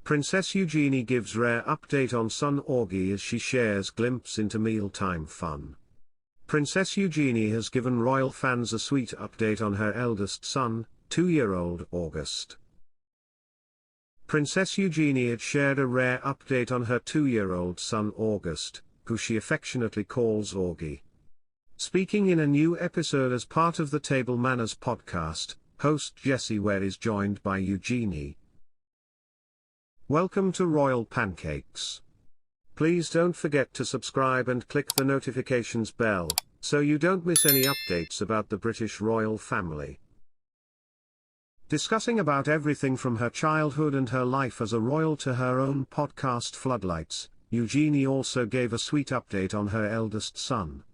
Princess Eugenie gives rare update on son Augie as she shares glimpse into mealtime fun. Princess Eugenie has given royal fans a sweet update on her eldest son, 2-year-old August. Princess Eugenie had shared a rare update on her 2-year-old son August, who she affectionately calls Augie. Speaking in a new episode as part of the Table Manners podcast, host Jessie Ware is joined by Eugenie. Welcome to Royal Pancakes. Please don't forget to subscribe and click the notifications bell, so you don't miss any updates about the British royal family. Discussing about everything from her childhood and her life as a royal to her own podcast Floodlights, Eugenie also gave a sweet update on her eldest son.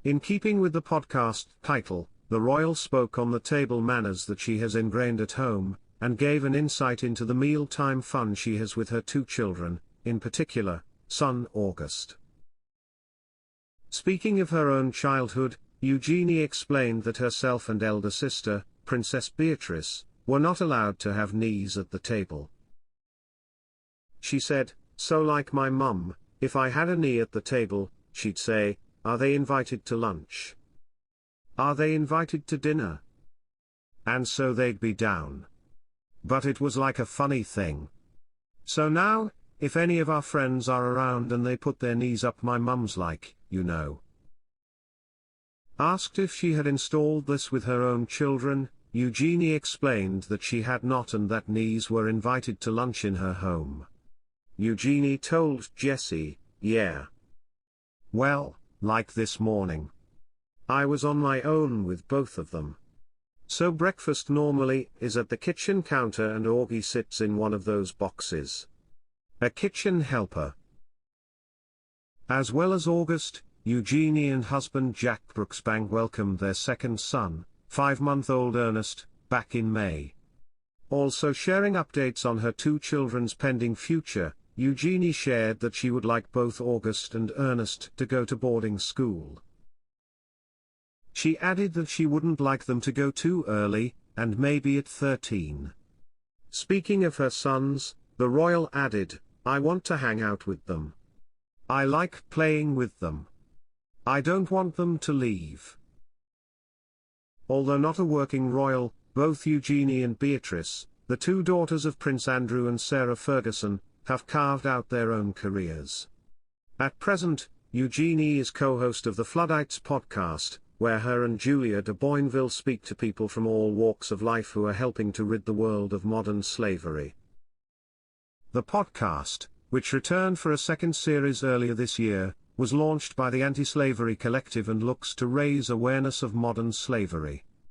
In keeping with the podcast title, the royal spoke on the table manners that she has ingrained at home, and gave an insight into the mealtime fun she has with her 2 children, in particular, son August. Speaking of her own childhood, Eugenie explained that herself and elder sister, Princess Beatrice, were not allowed to have knees at the table. She said, "So like my mum, if I had a knee at the table, she'd say, 'Are they invited to lunch? Are they invited to dinner?' And so they'd be down. But it was like a funny thing. So now, if any of our friends are around and they put their knees up, my mum's like, you know." Asked if she had installed this with her own children, Eugenie explained that she had not and that knees were invited to lunch in her home. Eugenie told Jessie, "Yeah. Well, like this morning. I was on my own with both of them. So breakfast normally is at the kitchen counter and Augie sits in one of those boxes. A kitchen helper." As well as August, Eugenie and husband Jack Brooksbank welcomed their second son, 5-month-old Ernest, back in May. Also sharing updates on her 2 children's pending future, Eugenie shared that she would like both August and Ernest to go to boarding school. She added that she wouldn't like them to go too early, and maybe at 13. Speaking of her sons, the royal added, "I want to hang out with them. I like playing with them. I don't want them to leave." Although not a working royal, both Eugenie and Beatrice, the 2 daughters of Prince Andrew and Sarah Ferguson, have carved out their own careers. At present, Eugenie is co-host of the Floodlights podcast, where her and Julia de Boinville speak to people from all walks of life who are helping to rid the world of modern slavery. The podcast, which returned for a second series earlier this year, was launched by the Anti-Slavery Collective and looks to raise awareness of modern slavery.